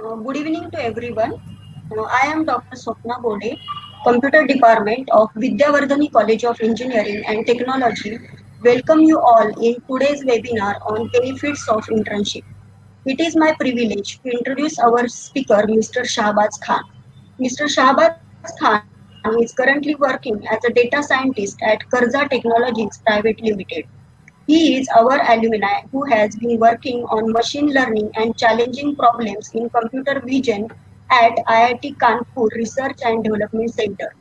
Good evening to everyone. I am Dr. Swapna Bode, Computer Department of Vidyavardhani College of Engineering and Technology. Welcome you all in today's webinar on benefits of internship. It is my privilege to introduce our speaker, Mr. Shahbaz Khan. Mr. Shahbaz Khan is currently working as a data scientist at Karza Technologies Private Limited. He is our alumni who has been working on machine learning and challenging problems in computer vision at IIT Kanpur Research and Development Center.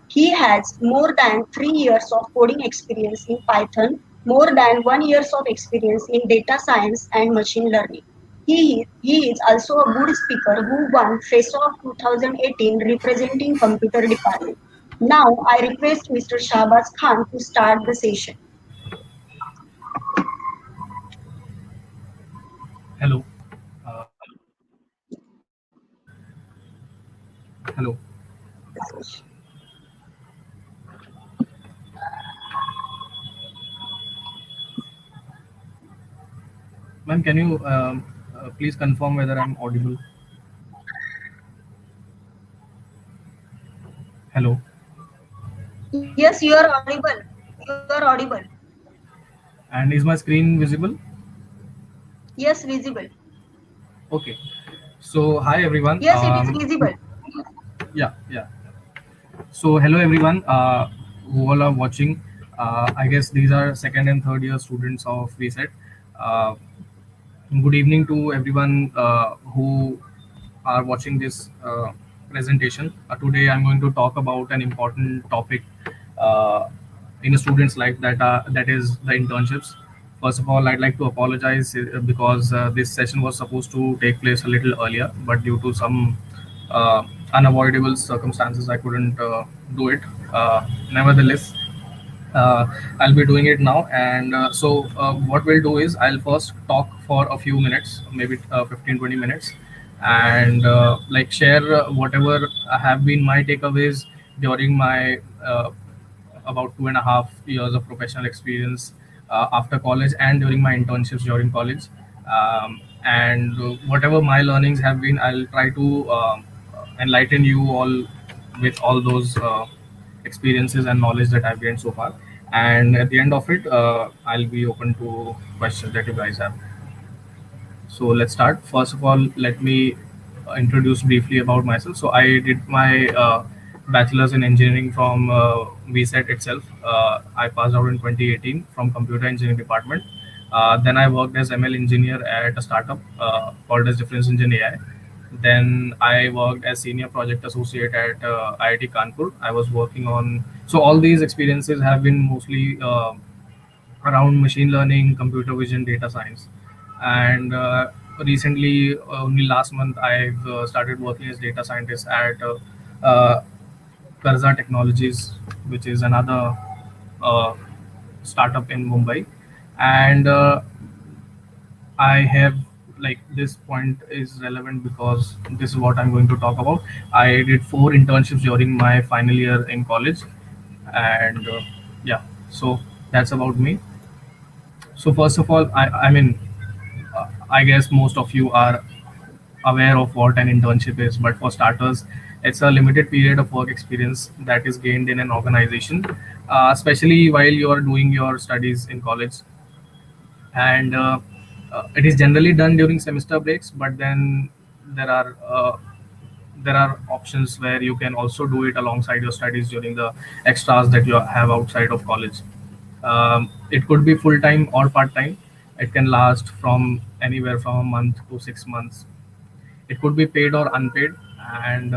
He has more than 3 years of coding experience in Python, more than 1 years of experience in data science and machine learning. He is also a good speaker who won Face Off 2018 representing computer department. Now I request Mr. Shahbaz Khan to start the session. Hello. Uh, Hello. Ma'am, can you please confirm whether I'm audible? Hello. Yes, you are audible. You are audible. And is my screen visible? Yes, visible. Okay. So, hi everyone. Yes, it is visible. Yeah, yeah. So, hello everyone who all are watching. I guess these are second and third year students of VSET. Uh, Good evening to everyone who are watching this presentation. Today, I'm going to talk about an important topic uh, in a student's life that is the internships. First of all, I'd like to apologize because this session was supposed to take place a little earlier, but due to some uh, unavoidable circumstances, I couldn't do it. Nevertheless, uh, I'll be doing it now. And what we'll do is I'll first talk for a few minutes, maybe 15-20 minutes, and like share whatever have been my takeaways during my about 2.5 years of professional experience after college and during my internships during college. And whatever my learnings have been, I'll try to enlighten you all with all those experiences and knowledge that I've gained so far. And at the end of it, I'll be open to questions that you guys have. So let's start. First of all, let me introduce briefly about myself. So I did my bachelor's in engineering from VSET itself. I passed out in 2018 from computer engineering department. Then I worked as ML engineer at a startup called as Difference Engine AI. Then I worked as senior project associate at IIT Kanpur. I was working on, so all these experiences have been mostly around machine learning, computer vision, data science. And recently, only last month, I've started working as data scientist at uh, Karza Technologies, which is another uh, startup in Mumbai. And I have, like, this point is relevant because this is what I'm going to talk about. I did 4 internships during my final year in college, and yeah, so that's about me. So first of all, I guess most of you are aware of what an internship is, but for starters, it's a limited period of work experience that is gained in an organization, especially while you are doing your studies in college. And it is generally done during semester breaks, but then there are uh, there are options where you can also do it alongside your studies during the extras that you have outside of college. It could be full time or part time. It can last from anywhere from a month to 6 months. It could be paid or unpaid, and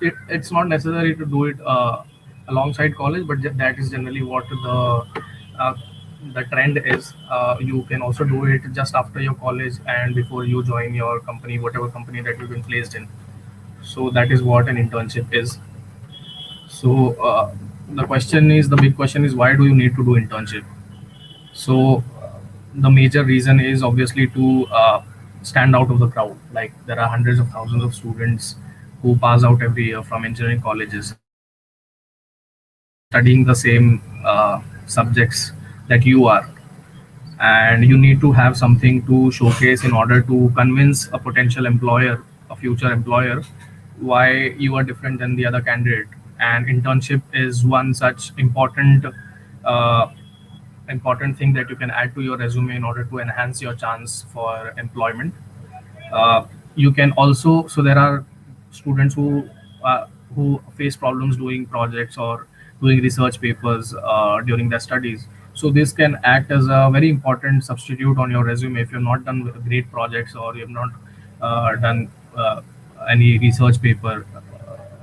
it's not necessary to do it alongside college, but that is generally what uh, the trend is. You can also do it just after your college and before you join your company, whatever company that you've been placed in. So that is what an internship is. So the big question is, why do you need to do internship? So the major reason is obviously to stand out of the crowd. Like, there are hundreds of thousands of students who pass out every year from engineering colleges studying the same subjects that you are, and you need to have something to showcase in order to convince a potential employer, a future employer, why you are different than the other candidate. And internship is one such uh, important thing that you can add to your resume in order to enhance your chance for employment. uh, you can also, so there are students who face problems doing projects or doing research papers during their studies. So this can act as a very important substitute on your resume if you've not done great projects, or you've not done any research paper,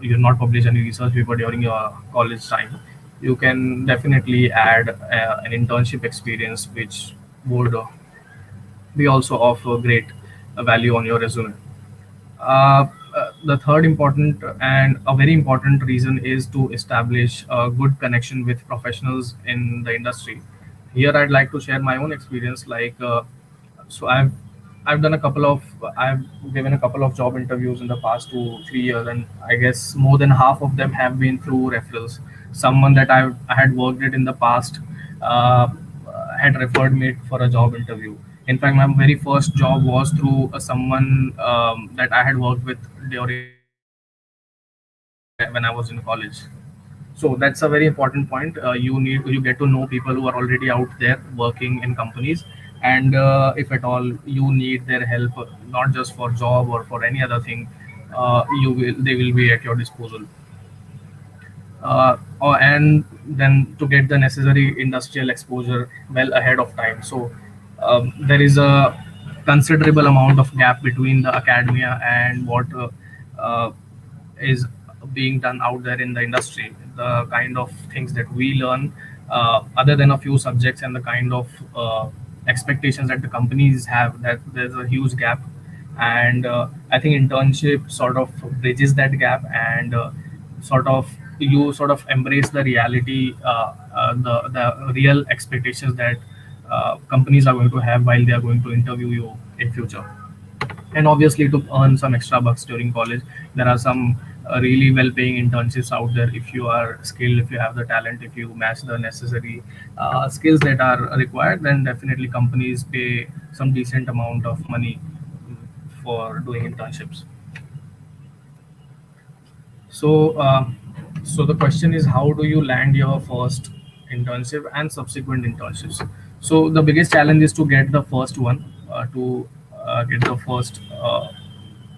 you've not published any research paper during your college time. You can definitely add an internship experience, which would be also of great value on your resume. The third important and a very important reason is to establish a good connection with professionals in the industry. Here, I'd like to share my own experience. So I've done a couple of I've given a couple of job interviews in the past 2 3 years, and I guess more than half of them have been through referrals. Someone that I had worked with in the past uh, had referred me for a job interview. In fact, my very first job was through someone that I had worked with during when I was in college. So that's a very important point. You get to know people who are already out there working in companies, and if at all you need their help, not just for job or for any other thing, you will they will be at your disposal. And then to get the necessary industrial exposure well ahead of time. So there is a considerable amount of gap between the academia and what uh, is being done out there in the industry. The kind of things that we learn, other than a few subjects, and the kind of expectations that the companies have, that there's a huge gap. And I think internship sort of bridges that gap, and sort of you sort of embrace the reality, the real expectations that companies are going to have while they are going to interview you in future. And obviously, to earn some extra bucks during college, there are some really well paying internships out there. If you are skilled, if you have the talent, if you match the necessary skills that are required, then definitely companies pay some decent amount of money for doing internships. So, the question is, how do you land your first internship and subsequent internships? So, the biggest challenge is to get the first one, to get the first,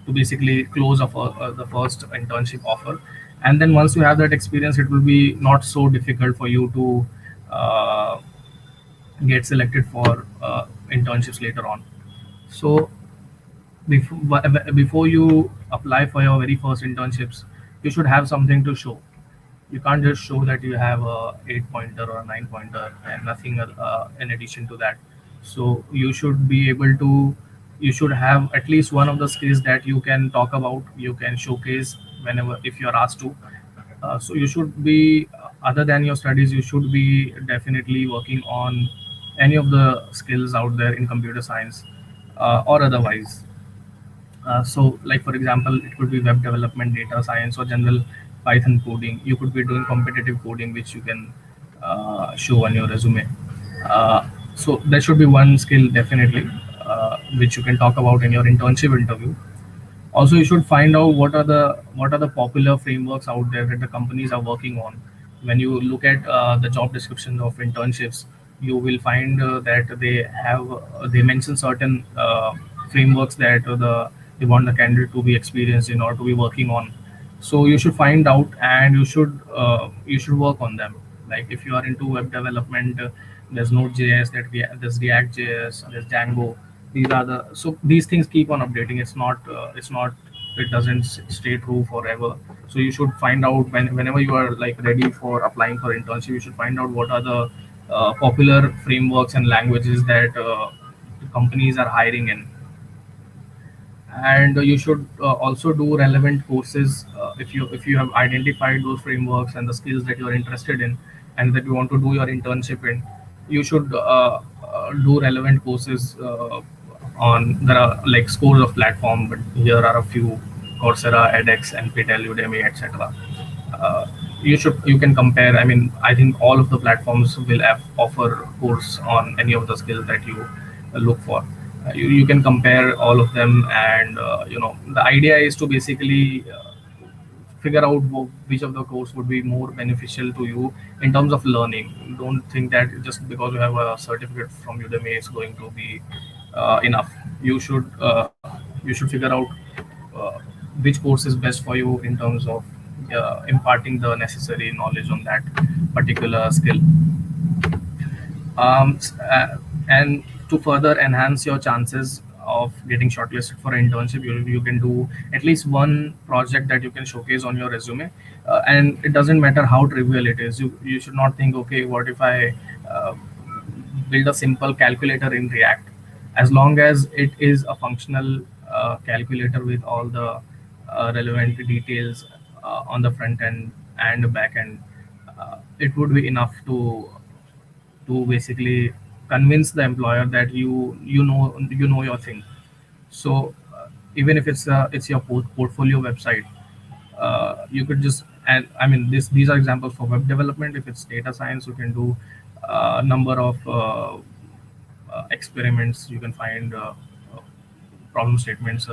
to basically close the first internship offer. And then once you have that experience, it will be not so difficult for you to uh, get selected for internships later on. So, before you apply for your very first internships, you should have something to show. You can't just show that you have a 8 pointer or a 9 pointer and nothing in addition to that. So you should be able to, you should have at least one of the skills that you can talk about, you can showcase whenever if you're asked to. So you should be, other than your studies, you should be definitely working on any of the skills out there in computer science, or otherwise. So, like for example, it could be web development, data science, or general Python coding. You could be doing competitive coding, which you can show on your resume. So there should be one skill definitely, which you can talk about in your internship interview. Also, you should find out what are the popular frameworks out there that the companies are working on. When you look at the job descriptions of internships, you will find that they mention certain frameworks that they want the candidate to be experienced in or to be working on. So you should find out, and you should work on them. Like if you are into web development, there's Node.js, there's React.js, there's Django. These things keep on updating. It doesn't stay true forever. So you should find out whenever you are like ready for applying for internship, you should find out what are the popular frameworks and languages that companies are hiring in. And you should also do relevant courses, if you have identified those frameworks and the skills that you are interested in and that you want to do your internship in. You should do relevant courses on there are like scores of platform, but here are a few: Coursera, edX, NPTEL, Udemy, etc. you can compare. I mean, I think all of the platforms will have offer course on any of the skills that you look for. You can compare all of them, and the idea is to basically figure out which of the course would be more beneficial to you in terms of learning. Don't think that just because you have a certificate from Udemy is going to be enough. You should figure out uh, which course is best for you in terms of imparting the necessary knowledge on that particular skill. And to further enhance your chances of getting shortlisted for an internship, you can do at least one project that you can showcase on your resume. And it doesn't matter how trivial it is. You should not think, okay, what if I uh, build a simple calculator in React? As long as it is a functional calculator with all the relevant details on the front end and the back end, it would be enough to basically convince the employer that you know your thing. So even if it's your portfolio website, you could just, and I mean, these are examples for web development. If it's data science, you can do a number of experiments. You can find problem statements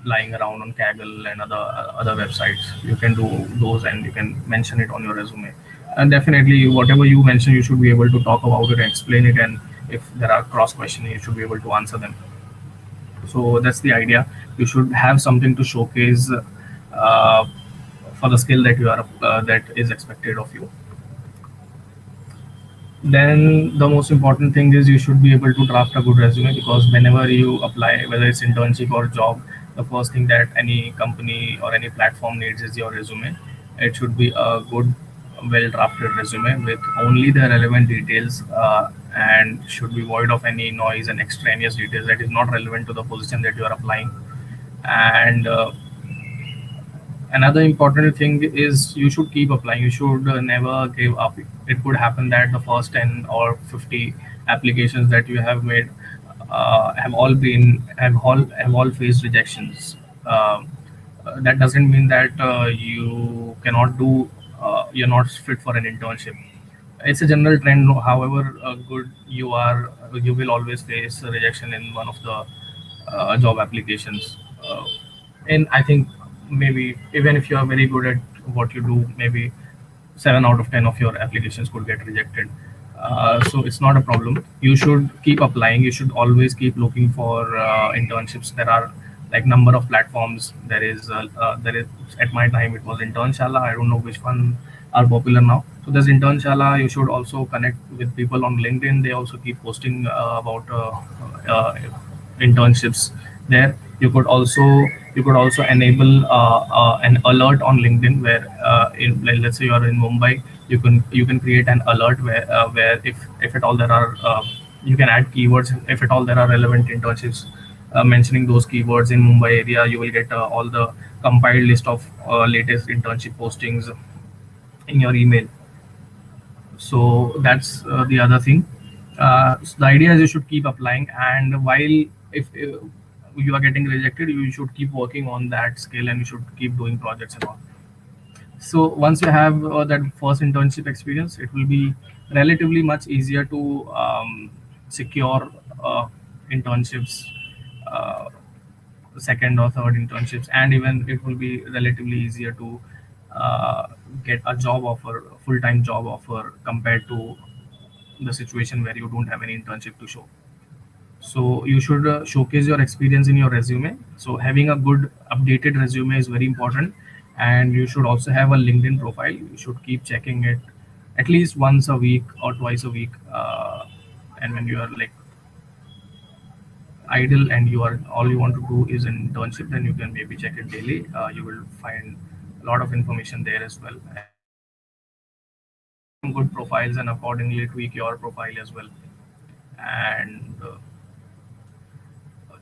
lying around on Kaggle and other websites. You can do those, and you can mention it on your resume. And definitely, whatever you mention, you should be able to talk about it and explain it. And if there are cross questions, you should be able to answer them. So that's the idea. You should have something to showcase for the skill that is expected of you. Then the most important thing is you should be able to draft a good resume, because whenever you apply, whether it's internship or job, the first thing that any company or any platform needs is your resume. It should be a good, well drafted resume with only the relevant details, and should be void of any noise and extraneous details that is not relevant to the position that you are applying. And another important thing is you should keep applying. You should never give up. It could happen that the first 10 or 50 applications that you have made have all faced rejections. That doesn't mean that you cannot do you're not fit for an internship. It's a general trend. However good you are, you will always face a rejection in one of the job applications. And I think maybe even if you are very good at what you do, maybe 7 out of 10 of your applications could get rejected. So it's not a problem. You should keep applying. You should always keep looking for internships. There are like number of platforms. There is at my time it was Internshala. I don't know which one are popular now. So there's Internshala. You should also connect with people on LinkedIn. They also keep posting about uh, internships there. You could also enable an alert on LinkedIn where, like, let's say you are in Mumbai, you can create an alert where if at all there are you can add keywords. If at all there are relevant internships mentioning those keywords in Mumbai area, you will get all the compiled list of latest internship postings in your email. So that's the other thing. So the idea is you should keep applying, and while if you are getting rejected, you should keep working on that skill, and you should keep doing projects and all. So once you have that first internship experience, it will be relatively much easier to secure internships, uh, second or third internships, and even it will be relatively easier to uh, get a job offer, a full-time job offer, compared to the situation where you don't have any internship to show. So you should showcase your experience in your resume. So having a good updated resume is very important, and you should also have a LinkedIn profile. You should keep checking it at least once a week or twice a week. And when you are like idle and you are all you want to do is an internship, then you can maybe check it daily. You will find a lot of information there as well, and you can create some good profiles and accordingly tweak your profile as well. And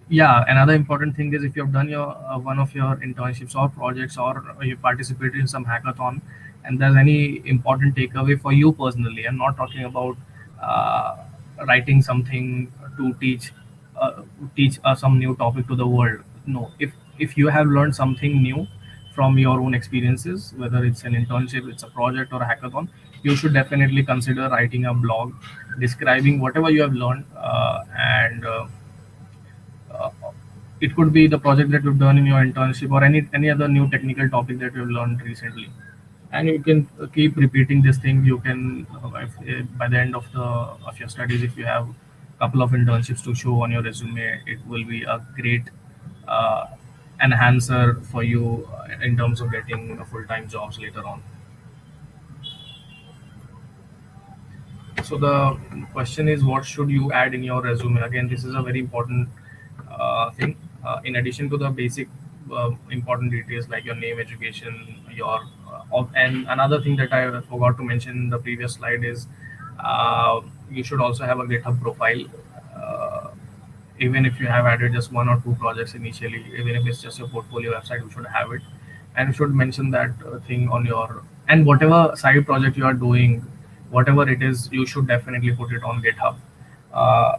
yeah, another important thing is if you have done your one of your internships or projects, or you participated in some hackathon, and there's any important takeaway for you personally. I'm not talking about uh, writing something to teach some new topic to the world. No, if you have learned something new from your own experiences, whether it's an internship, it's a project, or a hackathon. You should definitely consider writing a blog describing whatever you have learned, and uh, it could be the project that you've done in your internship or any other new technical topic that you've learned recently. And you can keep repeating this thing. You can by the end of your studies, if you have a couple of internships to show on your resume, it will be a great uh, enhancer for you in terms of getting full-time jobs later on. So the question is, what should you add in your resume? Again, this is a very important thing. In addition to the basic important details like your name, education, and another thing that I forgot to mention in the previous slide is you should also have a GitHub profile. Uh, Even if you have added just one or two projects initially, even if it's just your portfolio website, you should have it, and you should mention that thing on your, and whatever side project you are doing, whatever it is, you should definitely put it on GitHub. uh,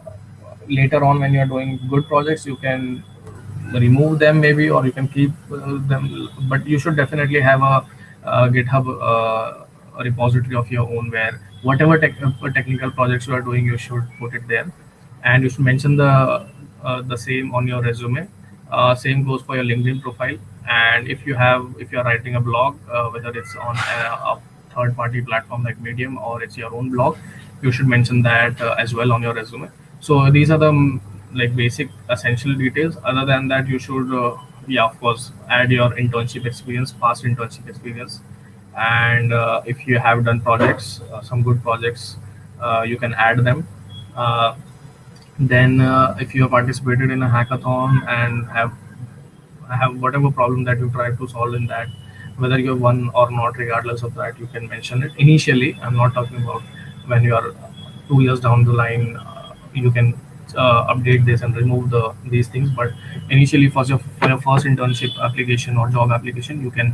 Later on, when you are doing good projects, you can remove them maybe, or you can keep them, but you should definitely have a GitHub repository of your own, where whatever technical projects you are doing, you should put it there, and you should mention the same on your resume. Same goes for your LinkedIn profile. And if you are writing a blog, whether it's on a third party platform like Medium, or it's your own blog, you should mention that as well on your resume. So these are the like basic essential details. Other than that, you should yeah, of course, add your internship experience, past internship experience. And if you have done projects, some good projects, you can add them. Then if you have participated in a hackathon and have whatever problem that you try to solve in that, whether you have won or not, regardless of that, you can mention it initially. I'm not talking about when you are 2 years down the line. You can update this and remove these things, but initially for your first internship application or job application, you can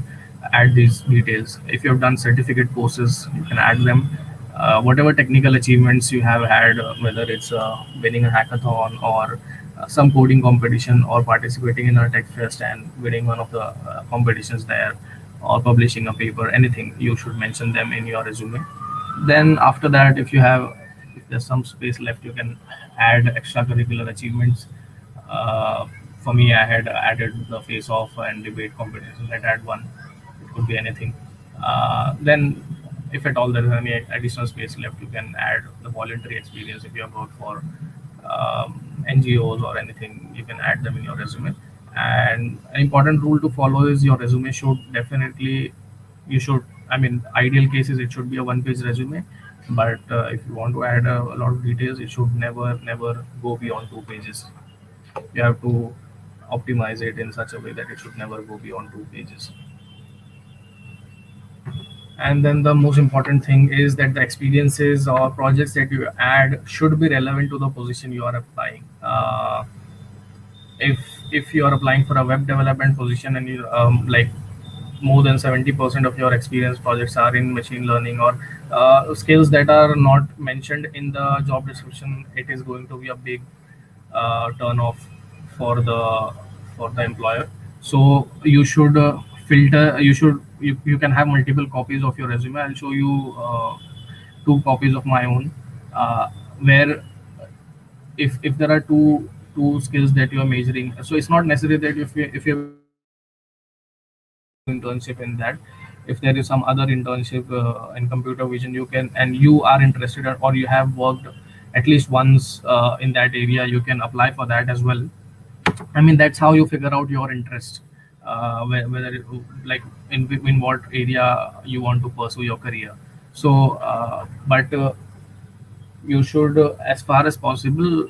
add these details. If you have done certificate courses, you can add them. Whatever technical achievements you have had, whether it's winning a hackathon, or some coding competition, or participating in a tech fest and winning one of the competitions there, or publishing a paper, anything, you should mention them in your resume. Then after that, if there's some space left, you can add extracurricular achievements. uh, for me, I had added the face off and debate competition. I'd add one. It could be anything. Then, if at all there is any additional space left, you can add the voluntary experience. If you have worked for NGOs or anything, you can add them in your resume. And an important rule to follow is your resume should definitely, you should, I mean, ideal cases, it should be a one-page resume. But if you want to add a lot of details, it should never go beyond 2 pages. You have to optimize it in such a way that it should never go beyond 2 pages. And then the most important thing is that the experiences or projects that you add should be relevant to the position you are applying. If you are applying for a web development position, and you like more than 70% of your experience projects are in machine learning, or skills that are not mentioned in the job description, it is going to be a big turn off for the employer. So you should filter. You can have multiple copies of your resume. I'll show you 2 copies of my own, where if there are two skills that you are measuring, so it's not necessary that if you have internships in machine learning, you should do internship in that. If there is some other internship in computer vision, you can, and you are interested, or you have worked at least once in that area, you can apply for that as well. I mean, that's how you figure out your interest, whether like in what area you want to pursue your career. So but you should, as far as possible,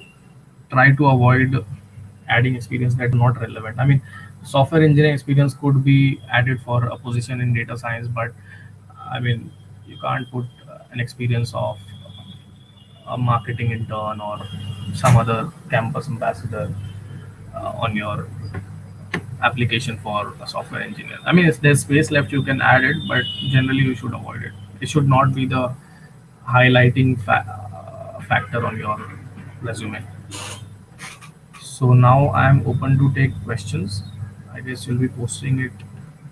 try to avoid adding experience that are not relevant. I mean, software engineering experience could be added for a position in data science, but I mean, you can't put an experience of a marketing intern or some other campus ambassador on your application for a software engineer. I mean, if there's space left, you can add it, but generally you should avoid it. It should not be the highlighting factor on your resume. So now I am open to take questions. I guess you'll be posting it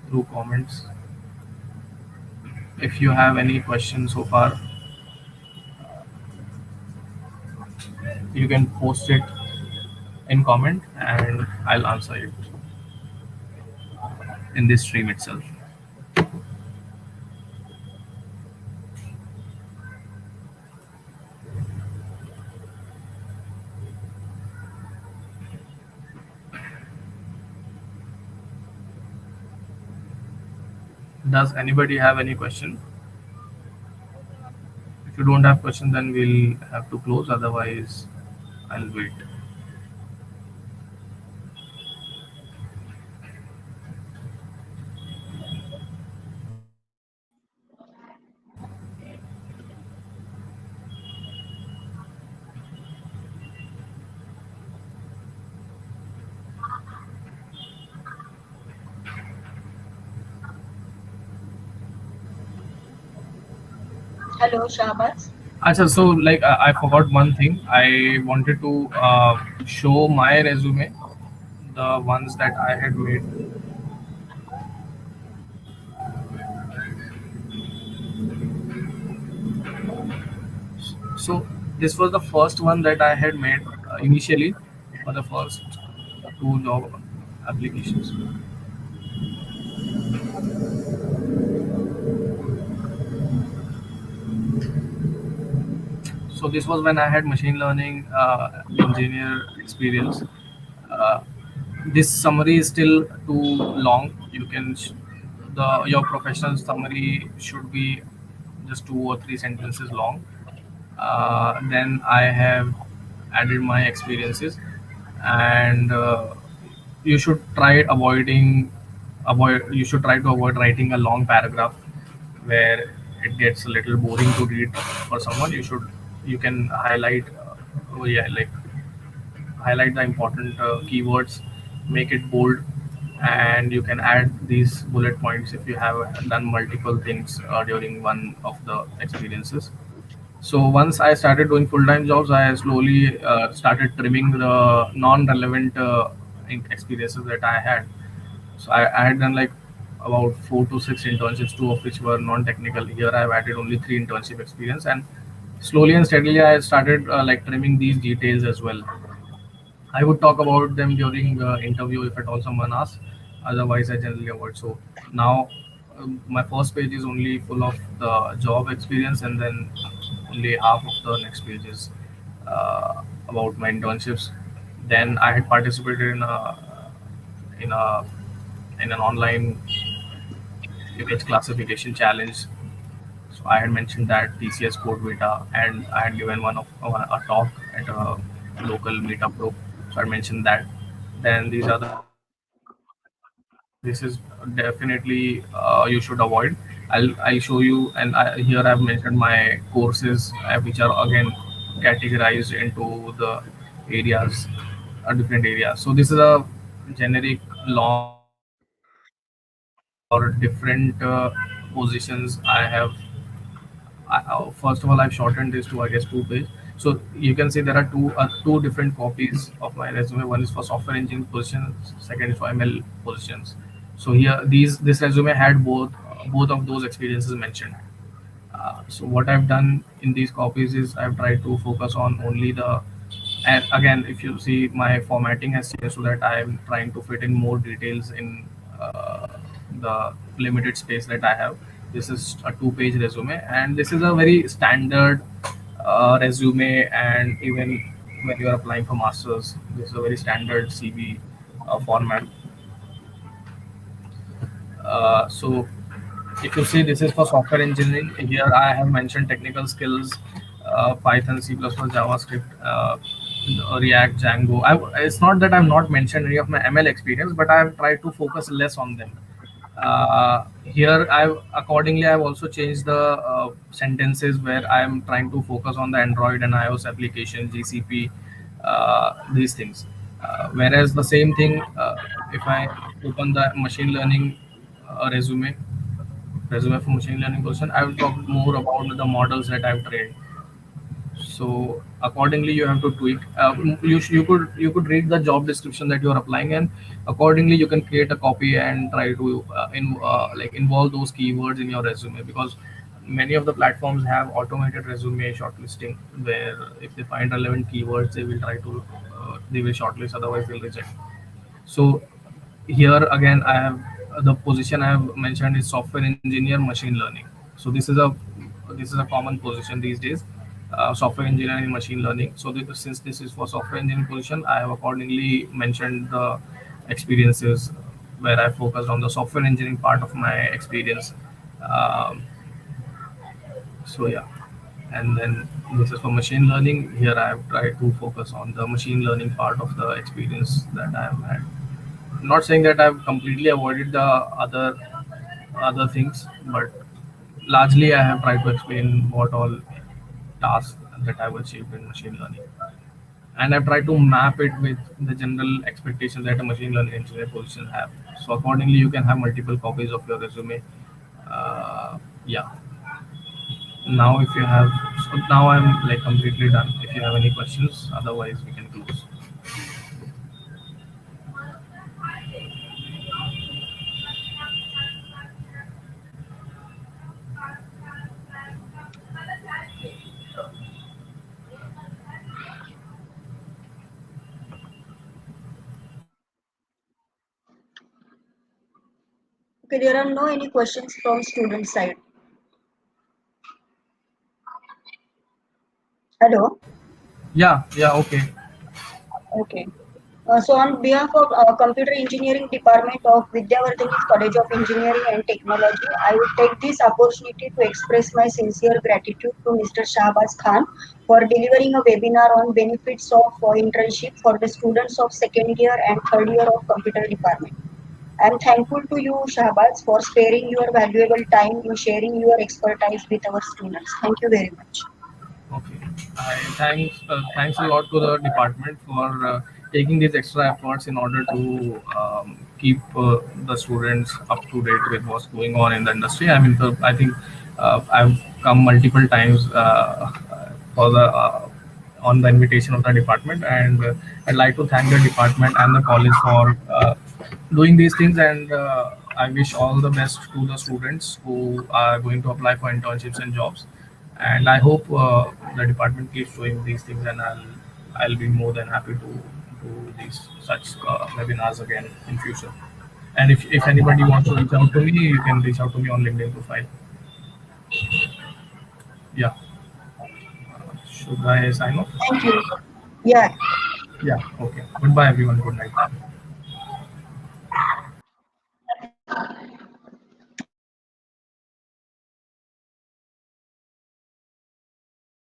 through do comments. If you have any questions so far, you can post it in comment and I'll answer it in this stream itself. Does anybody have any question? If you don't have question, then we'll have to close. Otherwise, I'll wait. Hello, Shahbaz. Acha, so like I forgot one thing. I wanted to show my resume, the ones that I had made. So this was the first one that I had made initially for the first two job applications. So this was when I had machine learning engineer experience. Uh, this summary is still too long. You can the your professional summary should be just 2 or 3 sentences long. Then I have added my experiences, and you should try avoid you should try to avoid writing a long paragraph where it gets a little boring to read for someone. You can highlight oh yeah, like highlight the important keywords, make it bold, and you can add these bullet points if you have done multiple things during one of the experiences. So once I started doing full-time jobs, I slowly started trimming the non-relevant experiences that I had. So I had done like about 4 to 6 internships, two of which were non-technical. Here I've added only 3 internship experience, and slowly and steadily I started like trimming these details as well. I would talk about them during the interview if at all someone asks. Otherwise, I generally avoid. So now, my first page is only full of the job experience, and then only half of the next page is about my internships. Then I had participated in a in an online image classification challenge. So I had mentioned that TCS Code Beta, and I had given one of a talk at a local meetup group. So I mentioned that. Then these are the experiences. This is definitely you should avoid. I show you, and here I've mentioned my courses, which are again categorized into the areas, different areas. So this is a generic long for different positions I have. First of all, I've shortened this to I guess 2 page. So you can see there are two different copies of my resume. One is for software engineering positions, second is for ML positions. So here this resume had both of those experiences mentioned. So what I've done in these copies is I've tried to focus on only the, and again if you see my formatting has changed so that I'm trying to fit in more details in the limited space that I have. This is a 2 page resume, and this is a very standard resume, and even when you are applying for masters, this is a very standard CV format. So if you see, this is for software engineering. Here I have mentioned technical skills, Python, C++, JavaScript, React, Django. It's not that I've not mentioned any of my ML experience, but I've tried to focus less on them. Here I've also changed the sentences where I'm trying to focus on the Android and iOS application, GCP, these things. Whereas the same thing, if I open the machine learning resume for machine learning person, I will talk more about the models that I've trained. So accordingly you have to tweak. You could read the job description that you are applying, and accordingly you can create a copy and try to like involve those keywords in your resume, because many of the platforms have automated resume shortlisting, where if they find relevant keywords they will shortlist, otherwise they'll reject. So here again, I have the position I have mentioned is software engineer machine learning. So this is a common position these days, software engineer in machine learning. So since this is for software engineering position, I have accordingly mentioned the experiences where I focused on the software engineering part of my experience. um, so yeah, and then this is for machine learning. Here I have tried to focus on the machine learning part of the experience that I have had. Not saying that I've completely avoided the other things, but largely I have tried to explain what all tasks that I've achieved in machine learning, and I've tried to map it with the general expectations that a machine learning engineer position have. So accordingly, you can have multiple copies of your resume. Yeah. Now, if you have, so now I'm like completely done. If you have any questions, otherwise we can close. Okay, there are no any questions from student side. Hello. Yeah, yeah, okay. Okay. So on behalf of Computer Engineering Department of Vidyavardhani's College of Engineering and Technology, I would take this opportunity to express my sincere gratitude to Mr. Shahbaz Khan for delivering a webinar on benefits of internship for the students of second year and third year of Computer Department. I am thankful to you, Shahbaz, for sparing your valuable time in sharing your expertise with our students. Thank you very much. Okay. Thanks a lot to the department for taking these extra efforts in order to keep the students up to date with what's going on in the industry. I mean, I think I've come multiple times for the on the invitation of the department, and I'd like to thank the department and the college for doing these things. And I wish all the best to the students who are going to apply for internships and jobs. And I hope the department keeps doing these things, and I'll be more than happy to do these such webinars again in future. And if anybody wants to reach out to me, you can reach out to me on LinkedIn profile. Yeah. Should I sign off? Thank you. Yeah. Yeah. Okay. Goodbye, everyone. Good night.